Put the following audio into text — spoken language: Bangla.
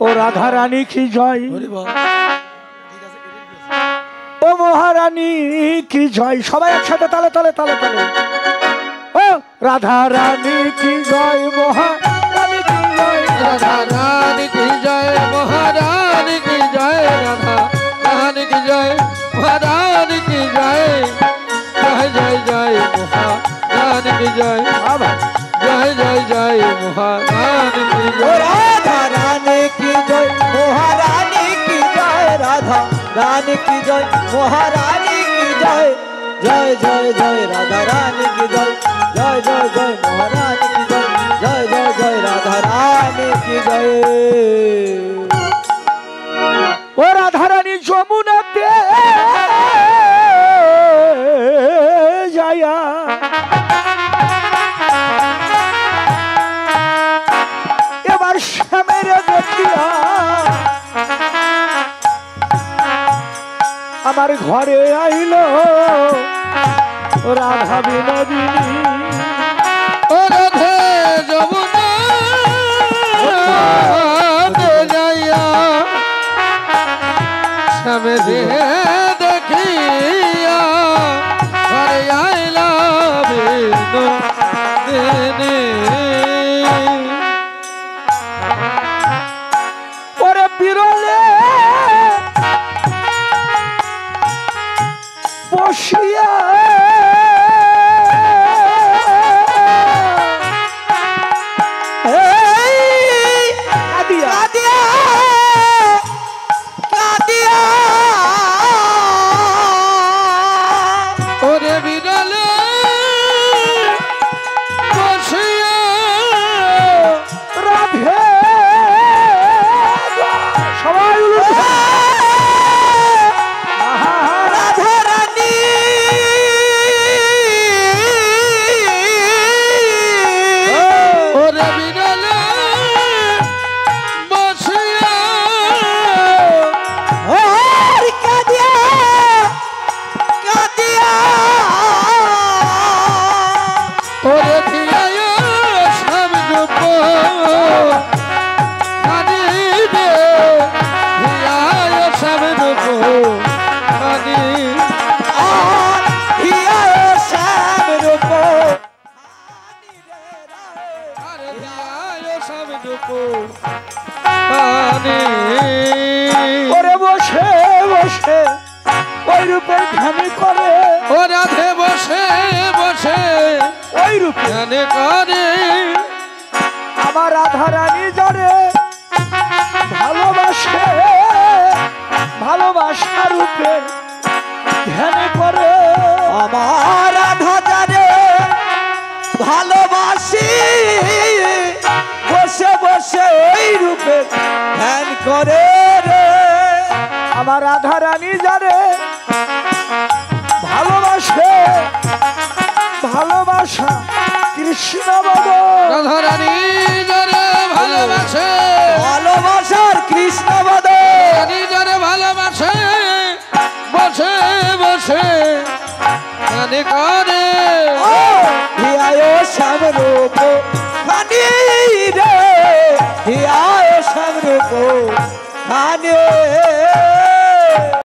ও রাধা রানী কি জয়, ও মহারানী কি জয়। সবাই একসাথে তালে তালে তালে তালে। ও রাধা রানী কি জয়, মহারানী কি জয়, রাধা রানী কি জয়, মহারানী কি জয়, রাধা রানী কি জয়, মহারানী কি জয়, জয় জয় জয় মহারানী কি জয়, জয় জয় জয় মহারানী কি জয়। রাধা রানী কি জয়, মহারানী কি জয়, রাধা রানী কি জয়, মহারানী কি জয়, জয় জয় জয় রাধা রানী কি জয়, জয় জয় জয় মহারানী কি জয়, জয় জয় জয় রাধা রানী কি জয়। ও রাধা রানী যমুনাতে যায়া এবার শ্যামের দেখিয়া আমার ঘরে আইল রাধা বিনোদিনী। ও রাধে যমুনাতে যাইয়া শ্যামে দেখিয়া ঘরে আইলা বিনোদিনী। ওরে বিরলে বসিয়া ওরে বিরলে বসিয়া রাধে সবাই রাধা রানী ওরে বিরলে বসিয়া কাঁদিয়া কাঁদিয়া ওরে ধিয়ায় সবরূপ কাঁদি দে, ধিয়ায় সবরূপ কাঁদি, আরে ধিয়ায় সবরূপ কাঁদি। ওরে বসে বসে ওই রূপের ধ্যান করে, ও রাধে বসে বসে ওই রূপে ধ্যান করে, আমার রাধা রানী জরে ভালোবাসে, ভালোবাসা রূপের ধ্যান করে। আমার রাধা জানে ভালোবাসি, বসে বসে ওই রূপে ধ্যান করে রে। আমার রাধা রানী জানে ভালোবাসে, ভালোবাসা কৃষ্ণ বদ। রাধা রানী যারে ভালোবাসে, ভালোবাসার কৃষ্ণ বদ, রানী যারে ভালোবাসে, বসে বসে ধ্যান করে, হিয়ায় শ্যাম রূপ খানি রে, হিয়ায় শ্যাম রূপ খানি।